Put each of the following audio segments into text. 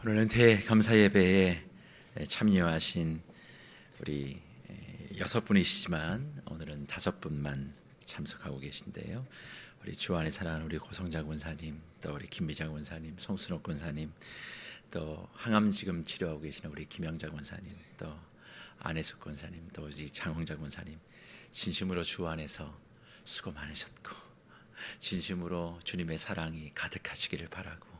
오늘 은퇴 감사 예배에 참여하신 우리 6분이시지만 오늘은 5분만 참석하고 계신데요. 우리 주 안에 사랑하는 우리 고성자 권사님, 또 우리 김미자 권사님, 송순옥 권사님, 또 항암 지금 치료하고 계시는 우리 김영자 권사님, 또 안혜숙 권사님, 또 우리 장홍자 권사님, 진심으로 주 안에서 수고 많으셨고 진심으로 주님의 사랑이 가득하시기를 바라고,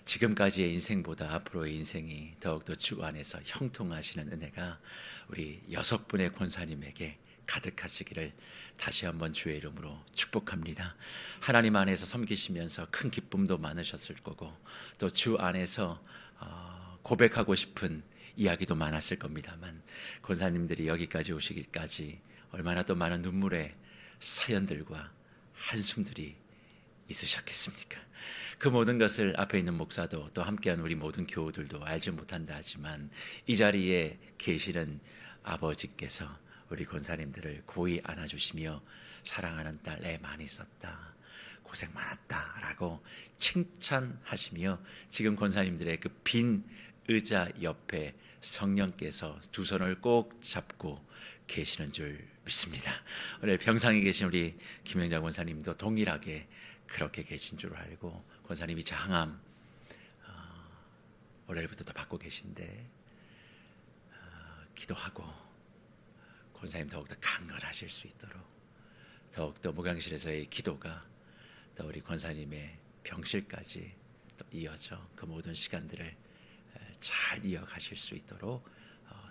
지금까지의 인생보다 앞으로의 인생이 더욱더 주 안에서 형통하시는 은혜가 우리 6분의 권사님에게 가득하시기를 다시 한번 주의 이름으로 축복합니다. 하나님 안에서 섬기시면서 큰 기쁨도 많으셨을 거고, 또 주 안에서 고백하고 싶은 이야기도 많았을 겁니다만, 권사님들이 여기까지 오시기까지 얼마나 또 많은 눈물의 사연들과 한숨들이 있으셨겠습니까? 그 모든 것을 앞에 있는 목사도 또 함께한 우리 모든 교우들도 알지 못한다 하지만, 이 자리에 계시는 아버지께서 우리 권사님들을 고이 안아주시며 사랑하는 딸 애 많이 썼다, 고생 많았다 라고 칭찬하시며, 지금 권사님들의 그 빈 의자 옆에 성령께서 두 손을 꼭 잡고 계시는 줄 믿습니다. 오늘 병상에 계신 우리 김영자 권사님도 동일하게 그렇게 계신 줄 알고, 권사님이 장암 월요일부터 더 받고 계신데 기도하고 권사님 더욱더 강건하실 수 있도록, 더욱더 목양실에서의 기도가 또 우리 권사님의 병실까지 또 이어져 그 모든 시간들을 잘 이어가실 수 있도록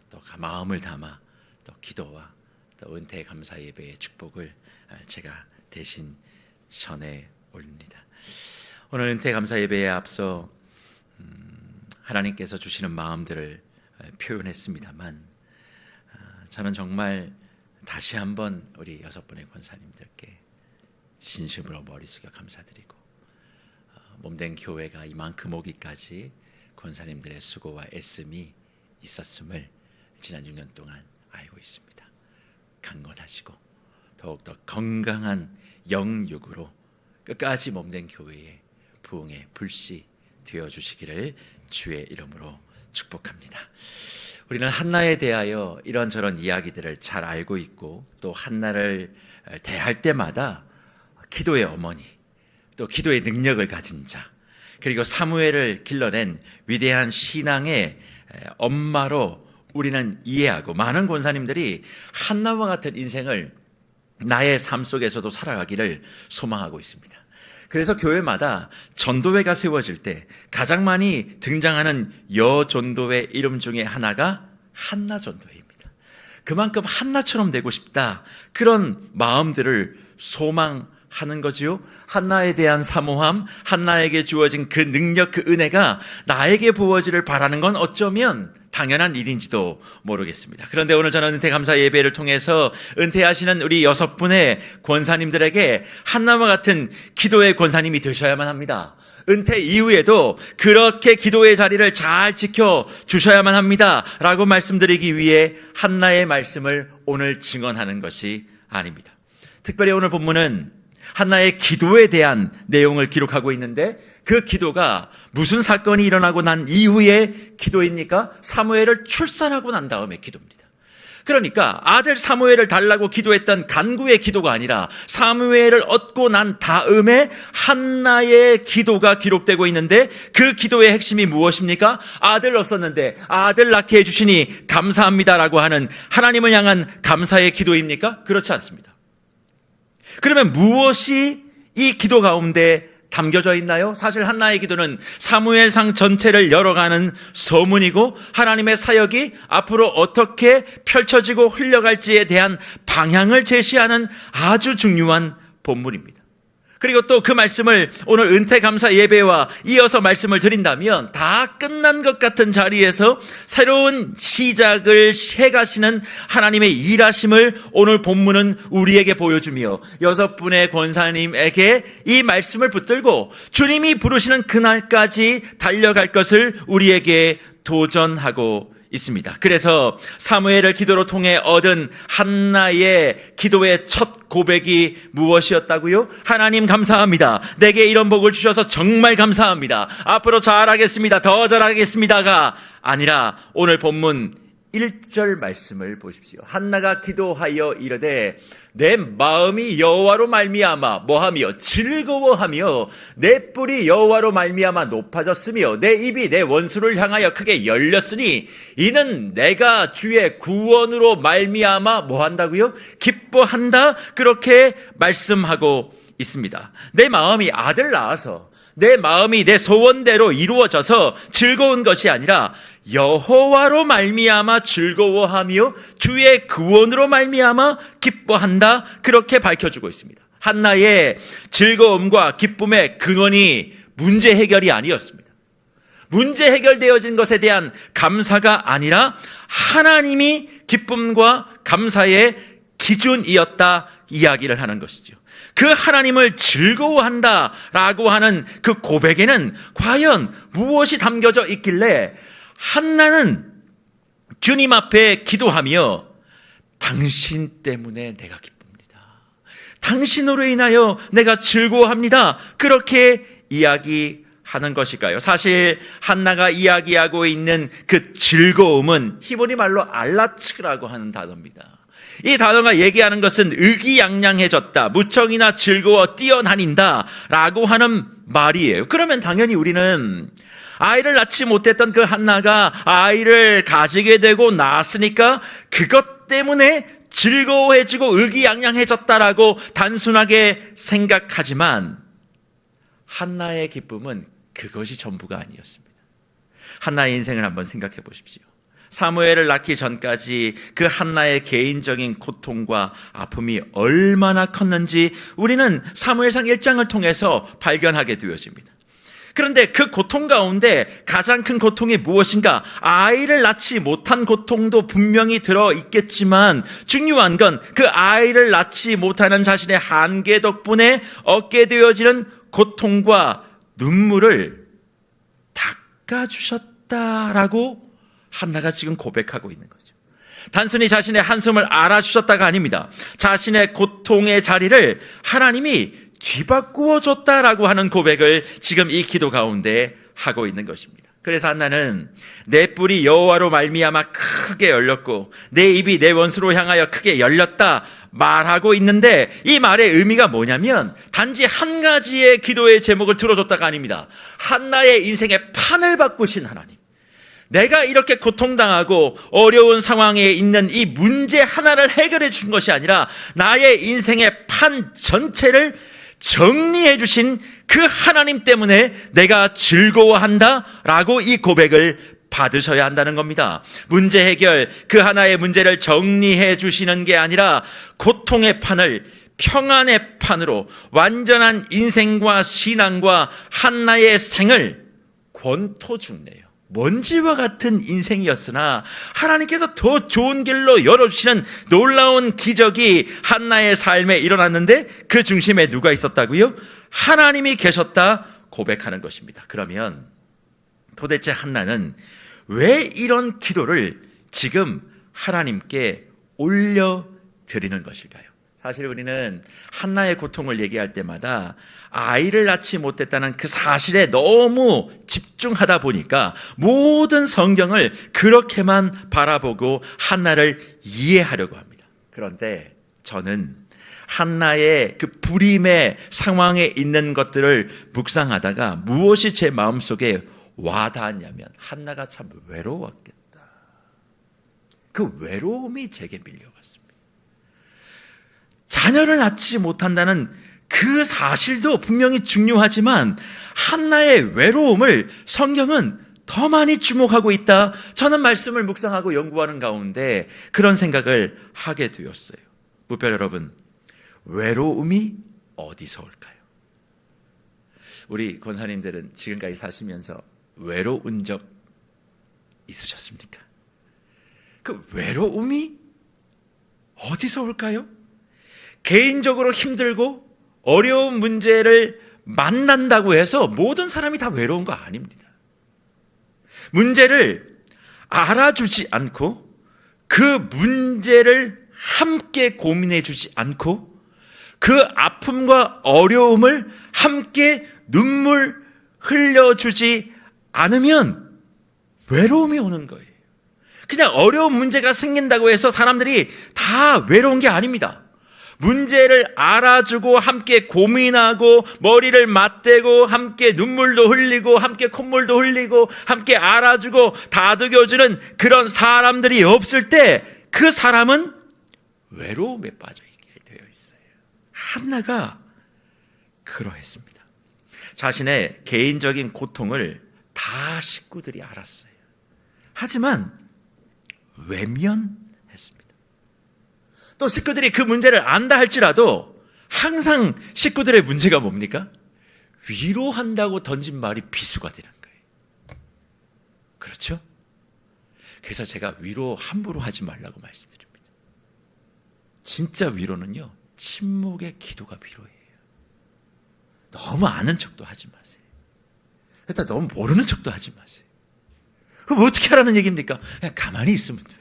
또 마음을 담아 또 기도와 또 은퇴 감사 예배의 축복을 제가 대신 전해 올립니다. 오늘 은퇴 감사 예배에 앞서 하나님께서 주시는 마음들을 표현했습니다만, 저는 정말 다시 한번 우리 6분의 권사님들께 진심으로 머리 숙여 감사드리고, 몸된 교회가 이만큼 오기까지 권사님들의 수고와 애씀이 있었음을 지난 6년 동안 알고 있습니다. 강건하시고 더욱더 건강한 영육으로 끝까지 몸된 교회의 부흥의 불씨 되어주시기를 주의 이름으로 축복합니다. 우리는 한나에 대하여 이런저런 이야기들을 잘 알고 있고, 또 한나를 대할 때마다 기도의 어머니, 또 기도의 능력을 가진 자, 그리고 사무엘을 길러낸 위대한 신앙의 엄마로 우리는 이해하고, 많은 권사님들이 한나와 같은 인생을 나의 삶 속에서도 살아가기를 소망하고 있습니다. 그래서 교회마다 전도회가 세워질 때 가장 많이 등장하는 여전도회 이름 중에 하나가 한나 전도회입니다. 그만큼 한나처럼 되고 싶다, 그런 마음들을 소망하는 거지요. 한나에 대한 사모함, 한나에게 주어진 그 능력, 그 은혜가 나에게 부어지를 바라는 건 어쩌면 당연한 일인지도 모르겠습니다. 그런데 오늘 저는 은퇴 감사 예배를 통해서 은퇴하시는 우리 6분의 권사님들에게 한나와 같은 기도의 권사님이 되셔야만 합니다. 은퇴 이후에도 그렇게 기도의 자리를 잘 지켜주셔야만 합니다 라고 말씀드리기 위해 한나의 말씀을 오늘 증언하는 것이 아닙니다. 특별히 오늘 본문은 한나의 기도에 대한 내용을 기록하고 있는데, 그 기도가 무슨 사건이 일어나고 난 이후의 기도입니까? 사무엘을 출산하고 난 다음의 기도입니다. 그러니까 아들 사무엘을 달라고 기도했던 간구의 기도가 아니라 사무엘을 얻고 난 다음에 한나의 기도가 기록되고 있는데, 그 기도의 핵심이 무엇입니까? 아들 얻었는데 아들 낳게 해주시니 감사합니다라고 하는 하나님을 향한 감사의 기도입니까? 그렇지 않습니다. 그러면 무엇이 이 기도 가운데 담겨져 있나요? 사실 한나의 기도는 사무엘상 전체를 열어가는 서문이고, 하나님의 사역이 앞으로 어떻게 펼쳐지고 흘러갈지에 대한 방향을 제시하는 아주 중요한 본문입니다. 그리고 또 그 말씀을 오늘 은퇴 감사 예배와 이어서 말씀을 드린다면, 다 끝난 것 같은 자리에서 새로운 시작을 해가시는 하나님의 일하심을 오늘 본문은 우리에게 보여주며, 6분의 권사님에게 이 말씀을 붙들고 주님이 부르시는 그날까지 달려갈 것을 우리에게 도전하고 있습니다. 그래서 사무엘을 기도로 통해 얻은 한나의 기도의 첫 고백이 무엇이었다고요? 하나님 감사합니다. 내게 이런 복을 주셔서 정말 감사합니다. 앞으로 잘하겠습니다. 더 잘하겠습니다가 아니라 오늘 본문 1절 말씀을 보십시오. 한나가 기도하여 이르되 내 마음이 여호와로 말미암아 뭐하며 즐거워하며 내 뿔이 여호와로 말미암아 높아졌으며 내 입이 내 원수를 향하여 크게 열렸으니 이는 내가 주의 구원으로 말미암아 뭐한다고요? 기뻐한다. 그렇게 말씀하고 있습니다. 내 마음이 아들 낳아서 내 마음이 내 소원대로 이루어져서 즐거운 것이 아니라 여호와로 말미암아 즐거워하며 주의 구원으로 말미암아 기뻐한다. 그렇게 밝혀주고 있습니다. 한나의 즐거움과 기쁨의 근원이 문제 해결이 아니었습니다. 문제 해결되어진 것에 대한 감사가 아니라 하나님이 기쁨과 감사의 기준이었다 이야기를 하는 것이죠. 그 하나님을 즐거워한다라고 하는 그 고백에는 과연 무엇이 담겨져 있길래 한나는 주님 앞에 기도하며 당신 때문에 내가 기쁩니다. 당신으로 인하여 내가 즐거워합니다. 그렇게 이야기하는 것일까요? 사실 한나가 이야기하고 있는 그 즐거움은 히브리 말로 알라츠라고 하는 단어입니다. 이 단어가 얘기하는 것은 의기양양해졌다, 무척이나 즐거워 뛰어다닌다 라고 하는 말이에요. 그러면 당연히 우리는 아이를 낳지 못했던 그 한나가 아이를 가지게 되고 낳았으니까 그것 때문에 즐거워해지고 의기양양해졌다라고 단순하게 생각하지만 한나의 기쁨은 그것이 전부가 아니었습니다. 한나의 인생을 한번 생각해 보십시오. 사무엘을 낳기 전까지 그 한나의 개인적인 고통과 아픔이 얼마나 컸는지 우리는 사무엘상 1장을 통해서 발견하게 되어집니다. 그런데 그 고통 가운데 가장 큰 고통이 무엇인가? 아이를 낳지 못한 고통도 분명히 들어있겠지만 중요한 건 그 아이를 낳지 못하는 자신의 한계 덕분에 얻게 되어지는 고통과 눈물을 닦아주셨다라고 한나가 지금 고백하고 있는 거죠. 단순히 자신의 한숨을 알아주셨다가 아닙니다. 자신의 고통의 자리를 하나님이 뒤바꾸어 줬다라고 하는 고백을 지금 이 기도 가운데 하고 있는 것입니다. 그래서 한나는 내 뿔이 여호와로 말미암아 크게 열렸고 내 입이 내 원수로 향하여 크게 열렸다 말하고 있는데 이 말의 의미가 뭐냐면 단지 한 가지의 기도의 제목을 들어줬다가 아닙니다. 한나의 인생의 판을 바꾸신 하나님, 내가 이렇게 고통당하고 어려운 상황에 있는 이 문제 하나를 해결해 준 것이 아니라 나의 인생의 판 전체를 정리해 주신 그 하나님 때문에 내가 즐거워한다라고 이 고백을 받으셔야 한다는 겁니다. 문제 해결, 그 하나의 문제를 정리해 주시는 게 아니라 고통의 판을 평안의 판으로 완전한 인생과 신앙과 한나의 생을 권토 중네요. 먼지와 같은 인생이었으나 하나님께서 더 좋은 길로 열어주시는 놀라운 기적이 한나의 삶에 일어났는데 그 중심에 누가 있었다고요? 하나님이 계셨다 고백하는 것입니다. 그러면 도대체 한나는 왜 이런 기도를 지금 하나님께 올려드리는 것일까요? 사실 우리는 한나의 고통을 얘기할 때마다 아이를 낳지 못했다는 그 사실에 너무 집중하다 보니까 모든 성경을 그렇게만 바라보고 한나를 이해하려고 합니다. 그런데 저는 한나의 그 불임의 상황에 있는 것들을 묵상하다가 무엇이 제 마음속에 와닿았냐면 한나가 참 외로웠겠다. 그 외로움이 제게 밀려왔습니다. 자녀를 낳지 못한다는 그 사실도 분명히 중요하지만 한나의 외로움을 성경은 더 많이 주목하고 있다. 저는 말씀을 묵상하고 연구하는 가운데 그런 생각을 하게 되었어요. 무별 여러분, 외로움이 어디서 올까요? 우리 권사님들은 지금까지 사시면서 외로운 적 있으셨습니까? 그 외로움이 어디서 올까요? 개인적으로 힘들고 어려운 문제를 만난다고 해서 모든 사람이 다 외로운 거 아닙니다. 문제를 알아주지 않고 그 문제를 함께 고민해 주지 않고 그 아픔과 어려움을 함께 눈물 흘려주지 않으면 외로움이 오는 거예요. 그냥 어려운 문제가 생긴다고 해서 사람들이 다 외로운 게 아닙니다. 문제를 알아주고 함께 고민하고 머리를 맞대고 함께 눈물도 흘리고 함께 콧물도 흘리고 함께 알아주고 다독여주는 그런 사람들이 없을 때 그 사람은 외로움에 빠져 있게 되어 있어요. 한나가 그러했습니다. 자신의 개인적인 고통을 다 식구들이 알았어요. 하지만 외면했습니다. 또 식구들이 그 문제를 안다 할지라도 항상 식구들의 문제가 뭡니까? 위로한다고 던진 말이 비수가 되는 거예요. 그렇죠? 그래서 제가 위로 함부로 하지 말라고 말씀드립니다. 진짜 위로는요, 침묵의 기도가 위로예요. 너무 아는 척도 하지 마세요. 그러다 너무 모르는 척도 하지 마세요. 그럼 어떻게 하라는 얘기입니까? 그냥 가만히 있으면 돼요.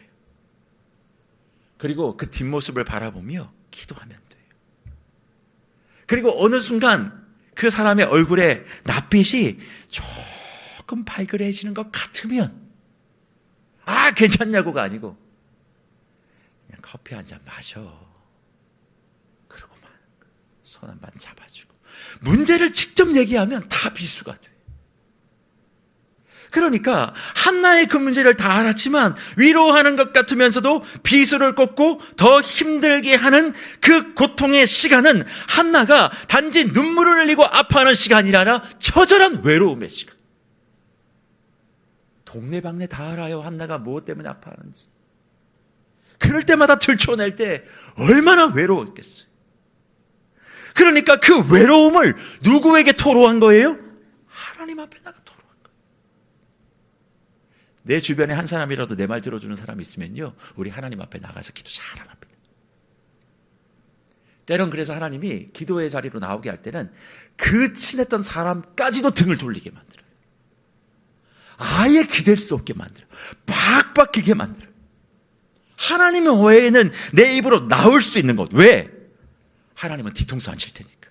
그리고 그 뒷모습을 바라보며 기도하면 돼요. 그리고 어느 순간 그 사람의 얼굴에 낯빛이 조금 발그레해지는 것 같으면 괜찮냐고가 아니고 그냥 커피 한 잔 마셔. 그러고만 손 한 번 잡아주고 문제를 직접 얘기하면 다 비수가 돼. 그러니까 한나의 그 문제를 다 알았지만 위로하는 것 같으면서도 비수를 꽂고 더 힘들게 하는 그 고통의 시간은 한나가 단지 눈물을 흘리고 아파하는 시간이 아니라 처절한 외로움의 시간. 동네방네 다 알아요. 한나가 무엇 때문에 아파하는지. 그럴 때마다 들춰낼 때 얼마나 외로웠겠어요. 그러니까 그 외로움을 누구에게 토로한 거예요? 하나님 앞에다가 토로한 거예요. 내 주변에 한 사람이라도 내 말 들어주는 사람이 있으면요, 우리 하나님 앞에 나가서 기도 잘 합니다. 때론 그래서 하나님이 기도의 자리로 나오게 할 때는 그 친했던 사람까지도 등을 돌리게 만들어요. 아예 기댈 수 없게 만들어요. 빡빡 기게 만들어요. 하나님 외에는 내 입으로 나올 수 있는 것. 왜? 하나님은 뒤통수 안 칠 테니까.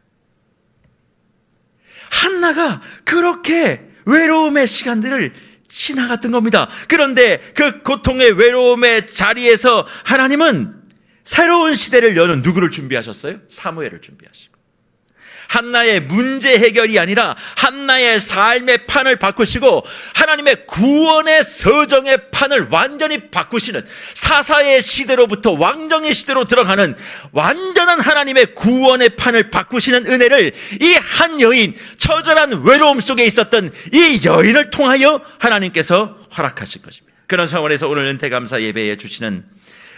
한나가 그렇게 외로움의 시간들을 지나갔던 겁니다. 그런데 그 고통의 외로움의 자리에서 하나님은 새로운 시대를 여는 누구를 준비하셨어요? 사무엘을 준비하시고. 한나의 문제 해결이 아니라 한나의 삶의 판을 바꾸시고 하나님의 구원의 서정의 판을 완전히 바꾸시는, 사사의 시대로부터 왕정의 시대로 들어가는 완전한 하나님의 구원의 판을 바꾸시는 은혜를 이 한 여인, 처절한 외로움 속에 있었던 이 여인을 통하여 하나님께서 허락하신 것입니다. 그런 차원에서 오늘 은퇴감사 예배에 주시는,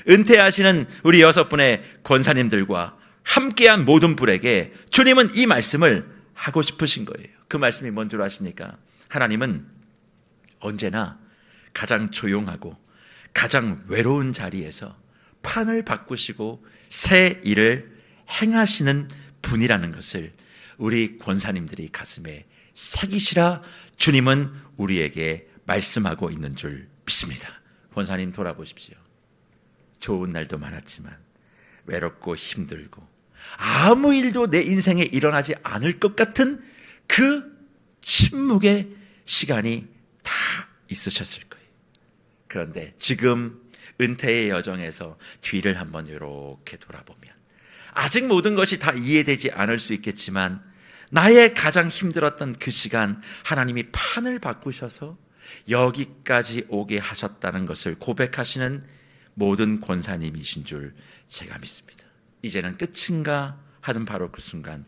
은퇴하시는 우리 6분의 권사님들과 함께한 모든 분에게 주님은 이 말씀을 하고 싶으신 거예요. 그 말씀이 뭔 줄 아십니까? 하나님은 언제나 가장 조용하고 가장 외로운 자리에서 판을 바꾸시고 새 일을 행하시는 분이라는 것을 우리 권사님들이 가슴에 새기시라 주님은 우리에게 말씀하고 있는 줄 믿습니다. 권사님 돌아보십시오. 좋은 날도 많았지만 외롭고 힘들고 아무 일도 내 인생에 일어나지 않을 것 같은 그 침묵의 시간이 다 있으셨을 거예요. 그런데 지금 은퇴의 여정에서 뒤를 한번 이렇게 돌아보면 아직 모든 것이 다 이해되지 않을 수 있겠지만 나의 가장 힘들었던 그 시간 하나님이 판을 바꾸셔서 여기까지 오게 하셨다는 것을 고백하시는 모든 권사님이신 줄 제가 믿습니다. 이제는 끝인가 하는 바로 그 순간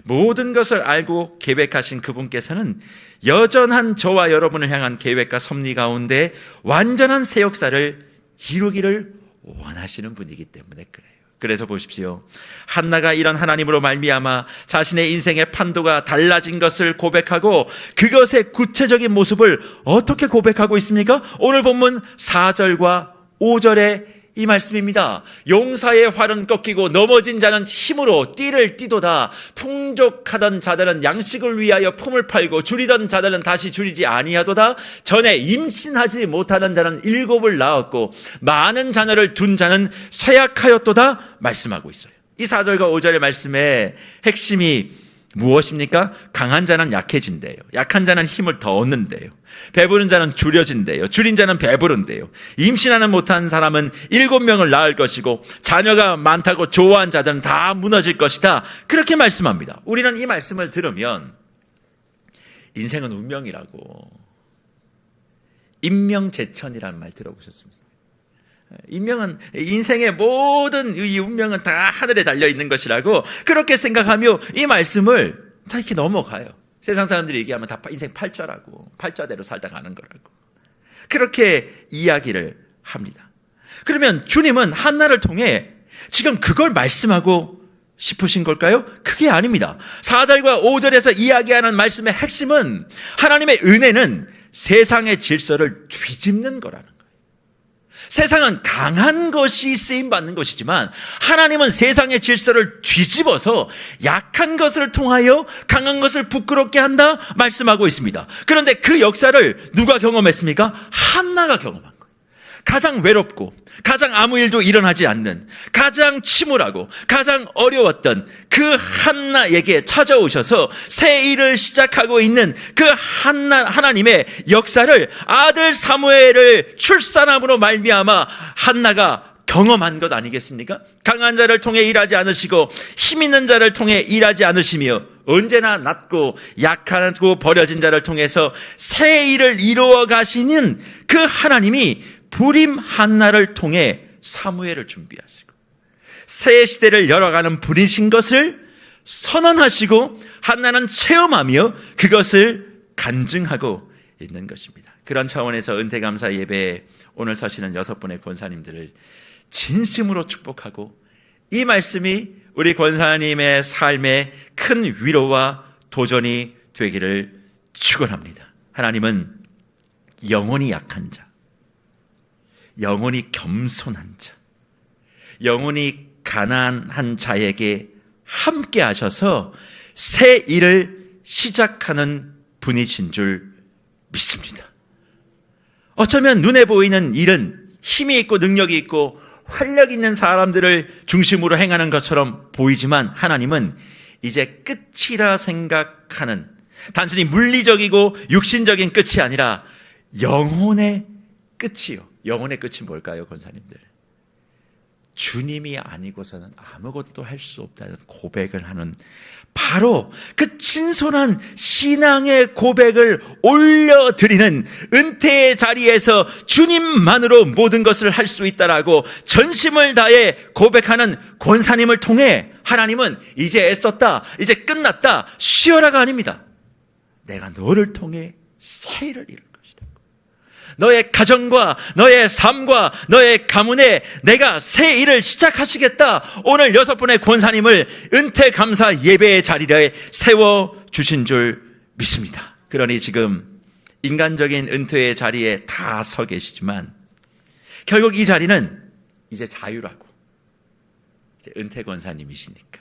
모든 것을 알고 계획하신 그분께서는 여전한 저와 여러분을 향한 계획과 섭리 가운데 완전한 새 역사를 이루기를 원하시는 분이기 때문에 그래요. 그래서 보십시오. 한나가 이런 하나님으로 말미암아 자신의 인생의 판도가 달라진 것을 고백하고 그것의 구체적인 모습을 어떻게 고백하고 있습니까? 오늘 본문 4절과 5절에 이 말씀입니다. 용사의 활은 꺾이고 넘어진 자는 힘으로 띠를 띠도다. 풍족하던 자들은 양식을 위하여 품을 팔고 줄이던 자들은 다시 줄이지 아니하도다. 전에 임신하지 못하던 자는 7을 낳았고 많은 자녀를 둔 자는 쇠약하였도다 말씀하고 있어요. 이 4절과 5절의 말씀의 핵심이 무엇입니까? 강한 자는 약해진대요. 약한 자는 힘을 더 얻는데요. 배부른 자는 줄여진대요. 줄인 자는 배부른데요. 임신하는 못한 사람은 7명을 낳을 것이고 자녀가 많다고 좋아한 자들은 다 무너질 것이다. 그렇게 말씀합니다. 우리는 이 말씀을 들으면 인생은 운명이라고, 인명재천이라는 말 들어보셨습니까? 인생의 모든 이 운명은 다 하늘에 달려있는 것이라고 그렇게 생각하며 이 말씀을 다 이렇게 넘어가요. 세상 사람들이 얘기하면 다 인생 팔자라고, 팔자대로 살다 가는 거라고 그렇게 이야기를 합니다. 그러면 주님은 한나를 통해 지금 그걸 말씀하고 싶으신 걸까요? 그게 아닙니다. 4절과 5절에서 이야기하는 말씀의 핵심은 하나님의 은혜는 세상의 질서를 뒤집는 거라는 거예요. 세상은 강한 것이 쓰임받는 것이지만 하나님은 세상의 질서를 뒤집어서 약한 것을 통하여 강한 것을 부끄럽게 한다 말씀하고 있습니다. 그런데 그 역사를 누가 경험했습니까? 한나가 경험한 거예요. 가장 외롭고 가장 아무 일도 일어나지 않는, 가장 침울하고 가장 어려웠던 그 한나에게 찾아오셔서 새 일을 시작하고 있는 그 하나님의 역사를 아들 사무엘을 출산함으로 말미암아 한나가 경험한 것 아니겠습니까? 강한 자를 통해 일하지 않으시고 힘 있는 자를 통해 일하지 않으시며 언제나 낮고 약하고 버려진 자를 통해서 새 일을 이루어 가시는 그 하나님이 불임 한나를 통해 사무엘을 준비하시고 새 시대를 열어가는 분이신 것을 선언하시고 한나는 체험하며 그것을 간증하고 있는 것입니다. 그런 차원에서 은퇴감사 예배에 오늘 서시는 6분의 권사님들을 진심으로 축복하고 이 말씀이 우리 권사님의 삶에 큰 위로와 도전이 되기를 축원합니다. 하나님은 영혼이 약한 자, 영혼이 겸손한 자, 영혼이 가난한 자에게 함께 하셔서 새 일을 시작하는 분이신 줄 믿습니다. 어쩌면 눈에 보이는 일은 힘이 있고 능력이 있고 활력 있는 사람들을 중심으로 행하는 것처럼 보이지만 하나님은 이제 끝이라 생각하는, 단순히 물리적이고 육신적인 끝이 아니라 영혼의 끝이요. 영혼의 끝이 뭘까요, 권사님들? 주님이 아니고서는 아무것도 할 수 없다는 고백을 하는, 바로 그 진솔한 신앙의 고백을 올려드리는 은퇴의 자리에서 주님만으로 모든 것을 할 수 있다라고 전심을 다해 고백하는 권사님을 통해 하나님은 이제 애썼다, 이제 끝났다, 쉬어라가 아닙니다. 내가 너를 통해 새 일을 이룰 것이다. 너의 가정과 너의 삶과 너의 가문에 내가 새 일을 시작하시겠다. 오늘 6분의 권사님을 은퇴 감사 예배의 자리에 세워주신 줄 믿습니다. 그러니 지금 인간적인 은퇴의 자리에 다 서 계시지만 결국 이 자리는 이제 자유라고, 이제 은퇴 권사님이시니까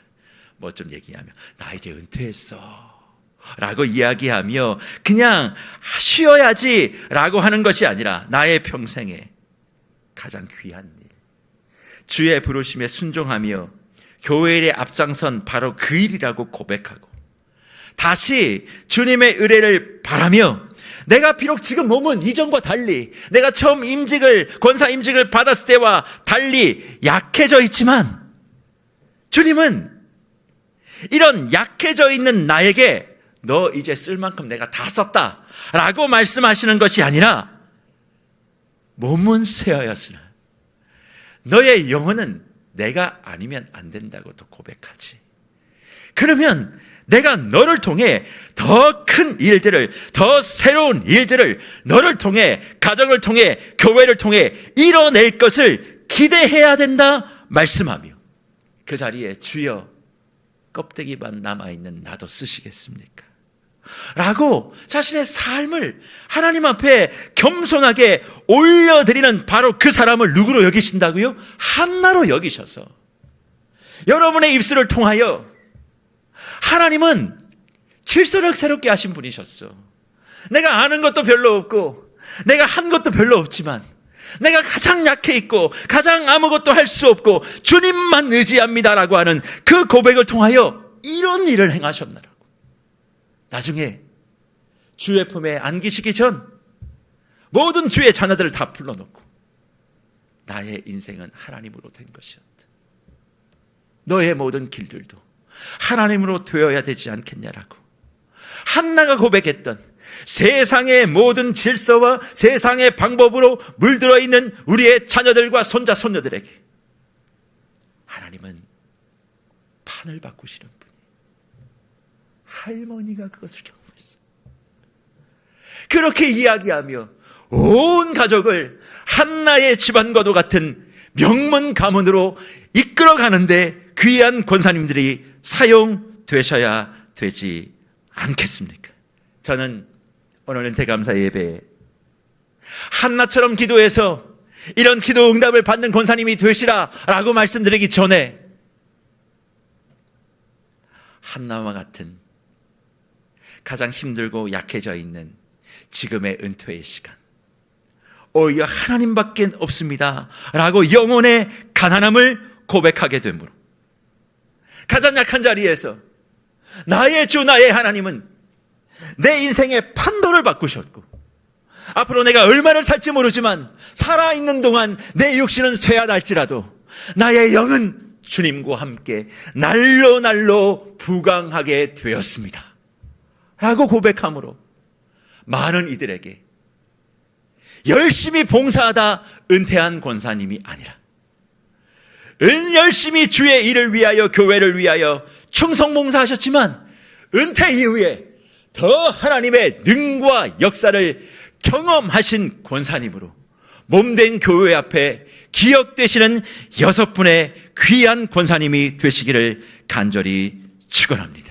뭐 좀 얘기하면 나 이제 은퇴했어 라고 이야기하며 그냥 쉬어야지 라고 하는 것이 아니라 나의 평생에 가장 귀한 일, 주의 부르심에 순종하며 교회 일에 앞장선 바로 그 일이라고 고백하고 다시 주님의 의뢰를 바라며 내가 비록 지금 몸은 이전과 달리, 내가 처음 권사 임직을 받았을 때와 달리 약해져 있지만 주님은 이런 약해져 있는 나에게 너 이제 쓸 만큼 내가 다 썼다 라고 말씀하시는 것이 아니라 몸은 쇠하였으나 너의 영혼은 내가 아니면 안 된다고 또 고백하지. 그러면 내가 너를 통해 더 큰 일들을, 더 새로운 일들을 너를 통해, 가정을 통해, 교회를 통해 이뤄낼 것을 기대해야 된다 말씀하며 그 자리에 주여 껍데기만 남아있는 나도 쓰시겠습니까? 라고 자신의 삶을 하나님 앞에 겸손하게 올려드리는 바로 그 사람을 누구로 여기신다고요? 한나로 여기셔서 여러분의 입술을 통하여 하나님은 질서를 새롭게 하신 분이셨어. 내가 아는 것도 별로 없고 내가 한 것도 별로 없지만 내가 가장 약해 있고 가장 아무것도 할 수 없고 주님만 의지합니다라고 하는 그 고백을 통하여 이런 일을 행하셨나라고. 나중에 주의 품에 안기시기 전 모든 주의 자녀들을 다 불러놓고 나의 인생은 하나님으로 된 것이었다. 너의 모든 길들도 하나님으로 되어야 되지 않겠냐라고. 한나가 고백했던 세상의 모든 질서와 세상의 방법으로 물들어 있는 우리의 자녀들과 손자 손녀들에게 하나님은 판을 바꾸시는 분이. 할머니가 그것을 경험했어. 그렇게 이야기하며 온 가족을 한나의 집안과도 같은 명문 가문으로 이끌어가는데 귀한 권사님들이 사용되셔야 되지 않겠습니까? 저는 오늘 은퇴감사 예배에 한나처럼 기도해서 이런 기도 응답을 받는 권사님이 되시라라고 말씀드리기 전에 한나와 같은 가장 힘들고 약해져 있는 지금의 은퇴의 시간, 오히려 하나님밖에 없습니다 라고 영혼의 가난함을 고백하게 되므로 가장 약한 자리에서 나의 주 나의 하나님은 내 인생의 판도를 바꾸셨고 앞으로 내가 얼마를 살지 모르지만 살아있는 동안 내 육신은 쇠하날지라도 나의 영은 주님과 함께 날로 날로 부강하게 되었습니다 라고 고백함으로 많은 이들에게 열심히 봉사하다 은퇴한 권사님이 아니라 열심히 주의 일을 위하여 교회를 위하여 충성봉사하셨지만 은퇴 이후에 더 하나님의 능과 역사를 경험하신 권사님으로 몸된 교회 앞에 기억되시는 6분의 귀한 권사님이 되시기를 간절히 축원합니다.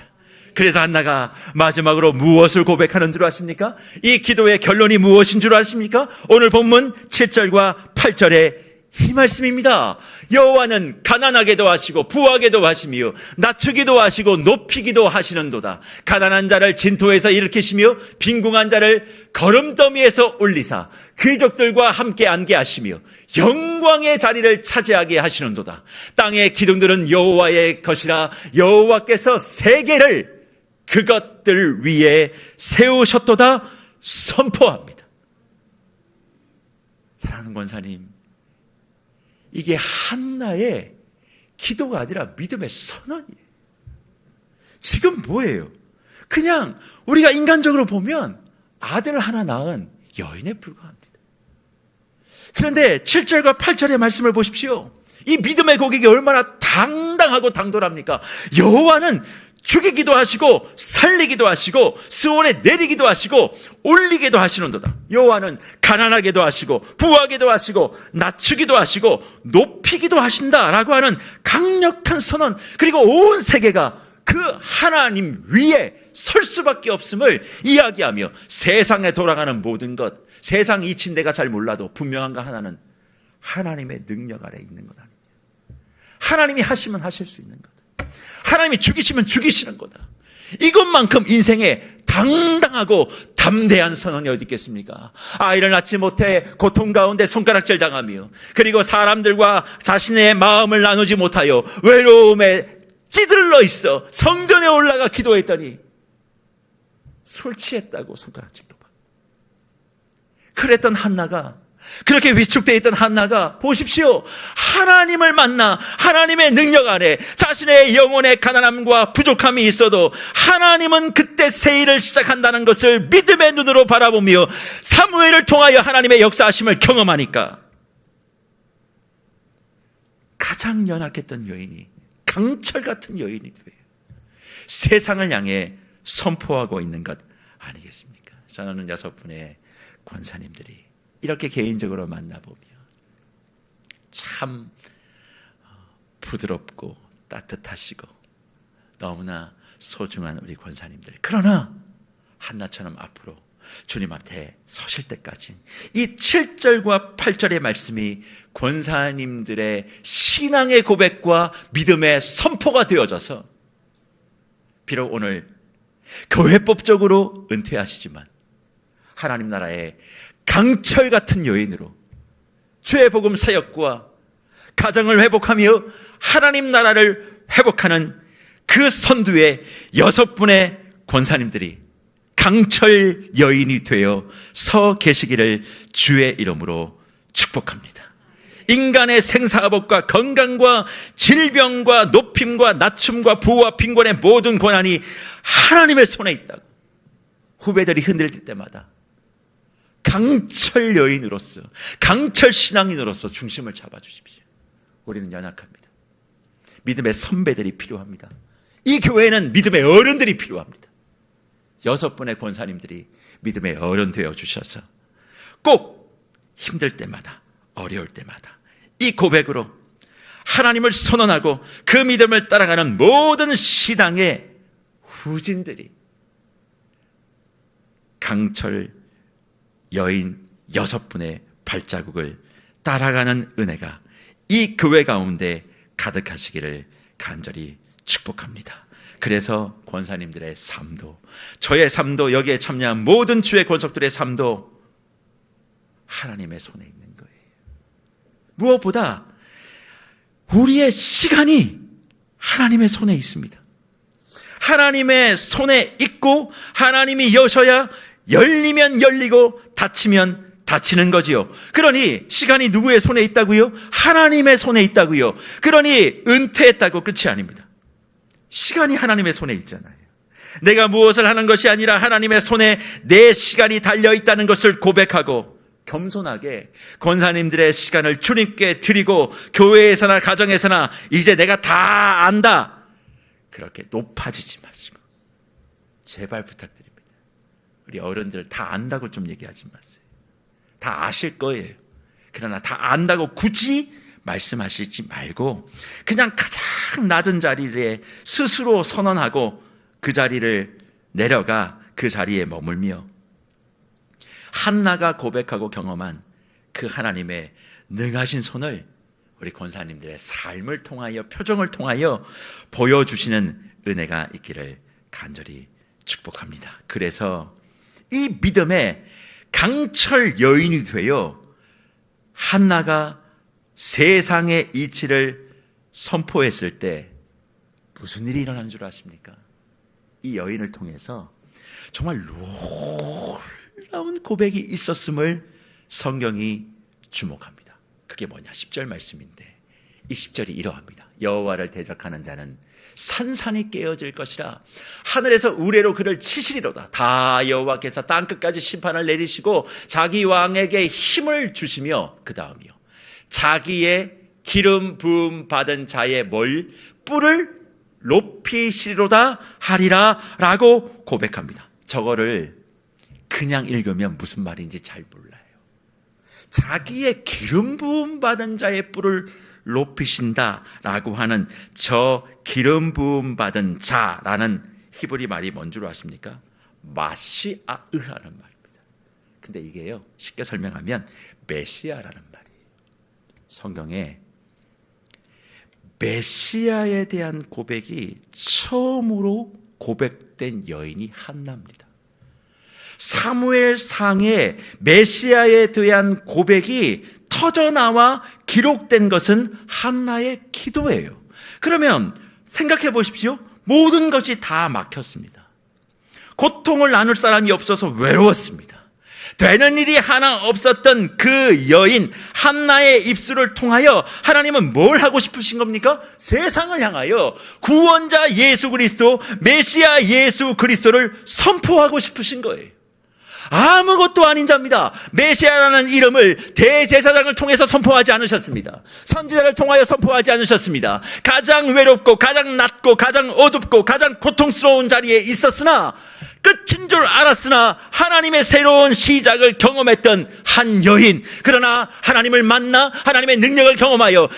그래서 한나가 마지막으로 무엇을 고백하는 줄 아십니까? 이 기도의 결론이 무엇인 줄 아십니까? 오늘 본문 7절과 8절에 이 말씀입니다. 여호와는 가난하게도 하시고 부하게도 하시며 낮추기도 하시고 높이기도 하시는도다. 가난한 자를 진토에서 일으키시며 빈궁한 자를 거름더미에서 올리사 귀족들과 함께 앉게 하시며 영광의 자리를 차지하게 하시는도다. 땅의 기둥들은 여호와의 것이라 여호와께서 세계를 그것들 위에 세우셨도다 선포합니다. 사랑하는 권사님, 이게 한나의 기도가 아니라 믿음의 선언이에요. 지금 뭐예요? 그냥 우리가 인간적으로 보면 아들 하나 낳은 여인에 불과합니다. 그런데 7절과 8절의 말씀을 보십시오. 이 믿음의 고백이 얼마나 당당하고 당돌합니까? 여호와는 죽이기도 하시고 살리기도 하시고 스올에 내리기도 하시고 올리기도 하시는도다. 여호와는 가난하게도 하시고 부하게도 하시고 낮추기도 하시고 높이기도 하신다라고 하는 강력한 선언, 그리고 온 세계가 그 하나님 위에 설 수밖에 없음을 이야기하며 세상에 돌아가는 모든 것, 세상 이치 내가 잘 몰라도 분명한 거 하나는 하나님의 능력 아래 있는 것 아닙니까? 하나님이 하시면 하실 수 있는 거다. 하나님이 죽이시면 죽이시는 거다. 이것만큼 인생에 당당하고 담대한 선언이 어디 있겠습니까? 아이를 낳지 못해 고통 가운데 손가락질 당하며, 그리고 사람들과 자신의 마음을 나누지 못하여 외로움에 찌들러 있어 성전에 올라가 기도했더니 술 취했다고 손가락질도 받고. 그랬던 한나가, 그렇게 위축되어 있던 한나가 보십시오, 하나님을 만나 하나님의 능력 아래 자신의 영혼의 가난함과 부족함이 있어도 하나님은 그때 새 일을 시작한다는 것을 믿음의 눈으로 바라보며 사무엘을 통하여 하나님의 역사하심을 경험하니까 가장 연약했던 여인이 강철 같은 여인이 돼요. 세상을 향해 선포하고 있는 것 아니겠습니까? 저는 6분의 권사님들이 이렇게 개인적으로 만나보며 참 부드럽고 따뜻하시고 너무나 소중한 우리 권사님들. 그러나 한나처럼 앞으로 주님 앞에 서실 때까지 이 7절과 8절의 말씀이 권사님들의 신앙의 고백과 믿음의 선포가 되어져서 비록 오늘 교회법적으로 은퇴하시지만 하나님 나라의 강철 같은 여인으로 주의 복음 사역과 가정을 회복하며 하나님 나라를 회복하는 그 선두에 6분의 권사님들이 강철 여인이 되어 서 계시기를 주의 이름으로 축복합니다. 인간의 생사화복과 건강과 질병과 높임과 낮춤과 부와 빈곤의 모든 권한이 하나님의 손에 있다고 후배들이 흔들릴 때마다 강철 여인으로서, 강철 신앙인으로서 중심을 잡아주십시오. 우리는 연약합니다. 믿음의 선배들이 필요합니다. 이 교회에는 믿음의 어른들이 필요합니다. 6분의 권사님들이 믿음의 어른 되어 주셔서 꼭 힘들 때마다, 어려울 때마다 이 고백으로 하나님을 선언하고 그 믿음을 따라가는 모든 신앙의 후진들이 강철 여인 6분의 발자국을 따라가는 은혜가 이 교회 가운데 가득하시기를 간절히 축복합니다. 그래서 권사님들의 삶도, 저의 삶도, 여기에 참여한 모든 주의 권속들의 삶도 하나님의 손에 있는 거예요. 무엇보다 우리의 시간이 하나님의 손에 있습니다. 하나님의 손에 있고 하나님이 여셔야 열리면 열리고 닫히면 닫히는 거지요. 그러니 시간이 누구의 손에 있다고요? 하나님의 손에 있다고요. 그러니 은퇴했다고 끝이 아닙니다. 시간이 하나님의 손에 있잖아요. 내가 무엇을 하는 것이 아니라 하나님의 손에 내 시간이 달려있다는 것을 고백하고 겸손하게 권사님들의 시간을 주님께 드리고 교회에서나 가정에서나 이제 내가 다 안다 그렇게 높아지지 마시고 제발 부탁드립니다. 우리 어른들 다 안다고 좀 얘기하지 마세요. 다 아실 거예요. 그러나 다 안다고 굳이 말씀하시지 말고 그냥 가장 낮은 자리에 스스로 선언하고 그 자리를 내려가 그 자리에 머물며 한나가 고백하고 경험한 그 하나님의 능하신 손을 우리 권사님들의 삶을 통하여 표정을 통하여 보여주시는 은혜가 있기를 간절히 축복합니다. 그래서 이 믿음의 강철 여인이 되어 한나가 세상의 이치를 선포했을 때 무슨 일이 일어난 줄 아십니까? 이 여인을 통해서 정말 놀라운 고백이 있었음을 성경이 주목합니다. 그게 뭐냐? 10절 말씀인데 이 10절이 이러합니다. 여호와를 대적하는 자는 산산이 깨어질 것이라 하늘에서 우레로 그를 치시리로다. 다 여호와께서 땅끝까지 심판을 내리시고 자기 왕에게 힘을 주시며 그 다음이요 자기의 기름 부음 받은 자의 뿔을 높이시리로다 하리라 라고 고백합니다. 저거를 그냥 읽으면 무슨 말인지 잘 몰라요. 자기의 기름 부음 받은 자의 뿔을 높이신다라고 하는 저 기름 부음 받은 자라는 히브리 말이 뭔 줄 아십니까? 마시아으라는 말입니다. 근데 이게요 쉽게 설명하면 메시아라는 말이에요. 성경에 메시아에 대한 고백이 처음으로 고백된 여인이 한나입니다. 사무엘상에 메시아에 대한 고백이 터져나와 기록된 것은 한나의 기도예요. 그러면 생각해 보십시오. 모든 것이 다 막혔습니다. 고통을 나눌 사람이 없어서 외로웠습니다. 되는 일이 하나 없었던 그 여인 한나의 입술을 통하여 하나님은 뭘 하고 싶으신 겁니까? 세상을 향하여 구원자 예수 그리스도, 메시아 예수 그리스도를 선포하고 싶으신 거예요. 아무것도 아닌 자입니다. 메시아라는 이름을 대제사장을 통해서 선포하지 않으셨습니다. 선지자를 통하여 선포하지 않으셨습니다. 가장 외롭고 가장 낮고 가장 어둡고 가장 고통스러운 자리에 있었으나 끝인 줄 알았으나 하나님의 새로운 시작을 경험했던 한 여인, 그러나 하나님을 만나 하나님의 능력을 경험하여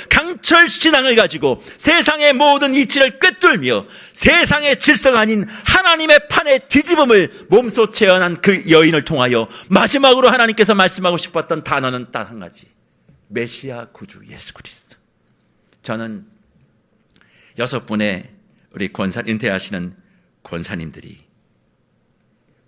양철 신앙을 가지고 세상의 모든 이치를 꿰뚫며 세상의 질서가 아닌 하나님의 판의 뒤집음을 몸소 체험한 그 여인을 통하여 마지막으로 하나님께서 말씀하고 싶었던 단어는 딱 한 가지: 메시아 구주 예수 그리스도. 저는 6분의 우리 은퇴하시는 권사님들이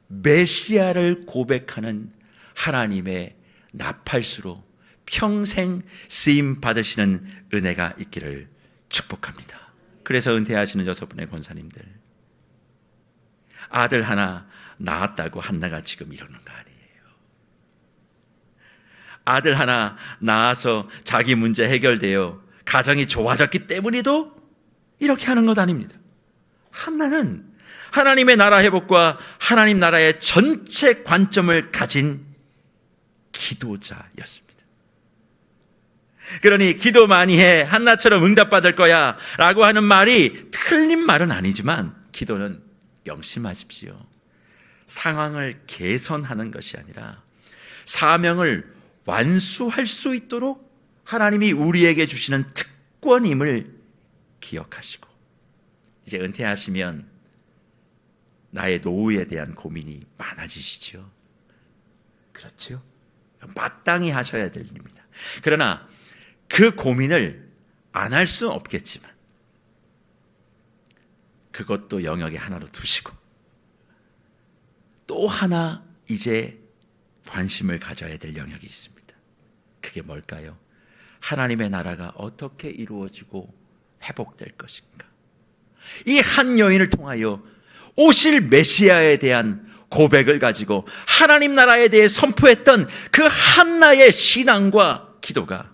메시아를 고백하는 하나님의 나팔수로 평생 쓰임 받으시는 은혜가 있기를 축복합니다. 그래서 은퇴하시는 6분의 권사님들, 아들 하나 낳았다고 한나가 지금 이러는 거 아니에요. 아들 하나 낳아서 자기 문제 해결되어 가정이 좋아졌기 때문에도 이렇게 하는 것 아닙니다. 한나는 하나님의 나라 회복과 하나님 나라의 전체 관점을 가진 기도자였습니다. 그러니 기도 많이 해, 한나처럼 응답받을 거야 라고 하는 말이 틀린 말은 아니지만, 기도는 명심하십시오. 상황을 개선하는 것이 아니라 사명을 완수할 수 있도록 하나님이 우리에게 주시는 특권임을 기억하시고, 이제 은퇴하시면 나의 노후에 대한 고민이 많아지시죠. 그렇죠? 마땅히 하셔야 될 일입니다. 그러나 그 고민을 안 할 수는 없겠지만 그것도 영역의 하나로 두시고, 또 하나 이제 관심을 가져야 될 영역이 있습니다. 그게 뭘까요? 하나님의 나라가 어떻게 이루어지고 회복될 것인가. 이 한 여인을 통하여 오실 메시아에 대한 고백을 가지고 하나님 나라에 대해 선포했던 그 한나의 신앙과 기도가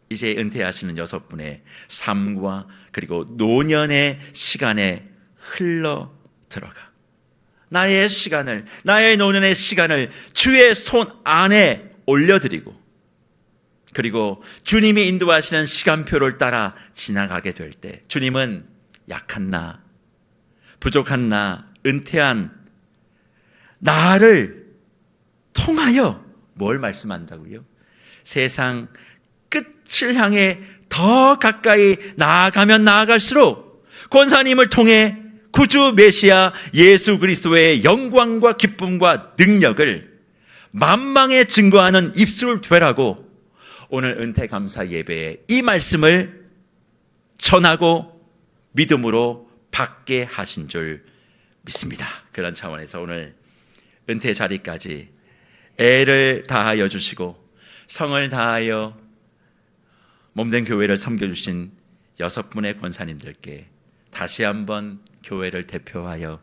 이제 은퇴하시는 6분의 삶과 그리고 노년의 시간에 흘러 들어가 나의 시간을, 나의 노년의 시간을 주의 손 안에 올려드리고, 그리고 주님이 인도하시는 시간표를 따라 지나가게 될 때 주님은 약한 나, 부족한 나, 은퇴한 나를 통하여 뭘 말씀한다고요? 세상 끝을 향해 더 가까이 나아가면 나아갈수록 권사님을 통해 구주 메시아 예수 그리스도의 영광과 기쁨과 능력을 만방에 증거하는 입술을 되라고 오늘 은퇴 감사 예배에 이 말씀을 전하고 믿음으로 받게 하신 줄 믿습니다. 그런 차원에서 오늘 은퇴 자리까지 애를 다하여 주시고 성을 다하여 몸된 교회를 섬겨주신 6분의 권사님들께 다시 한번 교회를 대표하여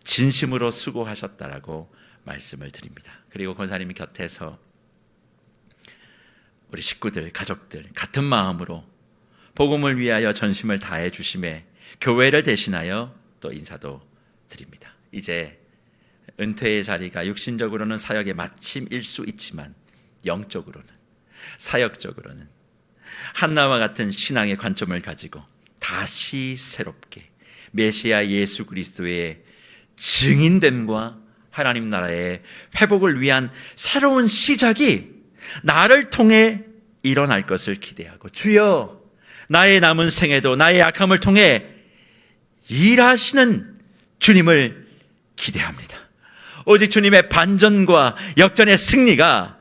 진심으로 수고하셨다라고 말씀을 드립니다. 그리고 권사님이 곁에서 우리 식구들, 가족들 같은 마음으로 복음을 위하여 전심을 다해 주심에 교회를 대신하여 또 인사도 드립니다. 이제 은퇴의 자리가 육신적으로는 사역의 마침일 수 있지만 영적으로는, 사역적으로는 한나와 같은 신앙의 관점을 가지고 다시 새롭게 메시아 예수 그리스도의 증인됨과 하나님 나라의 회복을 위한 새로운 시작이 나를 통해 일어날 것을 기대하고, 주여 나의 남은 생애도 나의 약함을 통해 일하시는 주님을 기대합니다. 오직 주님의 반전과 역전의 승리가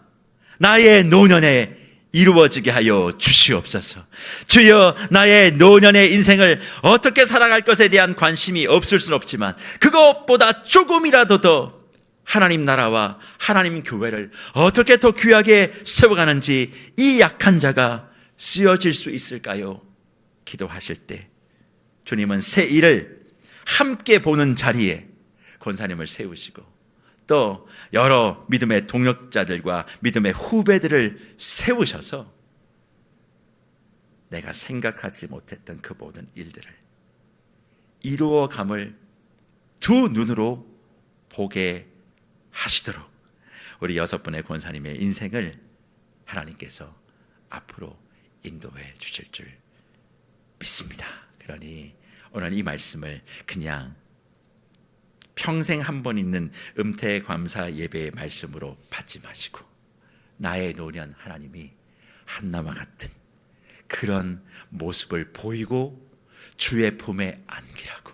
나의 노년에 이루어지게 하여 주시옵소서. 주여, 나의 노년의 인생을 어떻게 살아갈 것에 대한 관심이 없을 수는 없지만 그것보다 조금이라도 더 하나님 나라와 하나님 교회를 어떻게 더 귀하게 세워가는지 이 약한 자가 쓰여질 수 있을까요? 기도하실 때 주님은 새 일을 함께 보는 자리에 권사님을 세우시고 또 여러 믿음의 동역자들과 믿음의 후배들을 세우셔서 내가 생각하지 못했던 그 모든 일들을 이루어감을 두 눈으로 보게 하시도록 우리 6분의 권사님의 인생을 하나님께서 앞으로 인도해 주실 줄 믿습니다. 그러니 오늘 이 말씀을 그냥 평생 한 번 있는 음태 감사 예배의 말씀으로 받지 마시고 나의 노년 하나님이 한나와 같은 그런 모습을 보이고 주의 품에 안기라고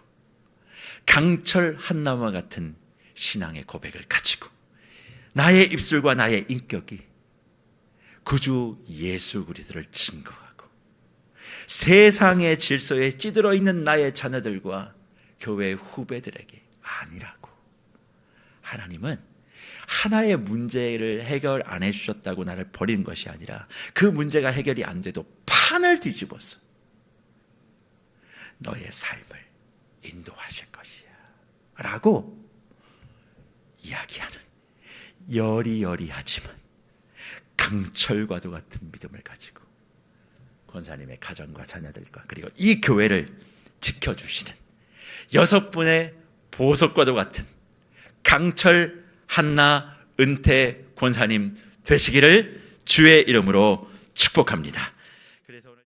강철 한나무와 같은 신앙의 고백을 가지고 나의 입술과 나의 인격이 구주 예수 그리스도를 증거하고 세상의 질서에 찌들어 있는 나의 자녀들과 교회 후배들에게 아니라고. 하나님은 하나의 문제를 해결 안 해주셨다고 나를 버리는 것이 아니라 그 문제가 해결이 안 돼도 판을 뒤집어서 너의 삶을 인도하실 것이야 라고 이야기하는 여리여리하지만 강철과도 같은 믿음을 가지고 권사님의 가정과 자녀들과 그리고 이 교회를 지켜주시는 6분의 보석과도 같은 강철 한나 은퇴 권사님 되시기를 주의 이름으로 축복합니다.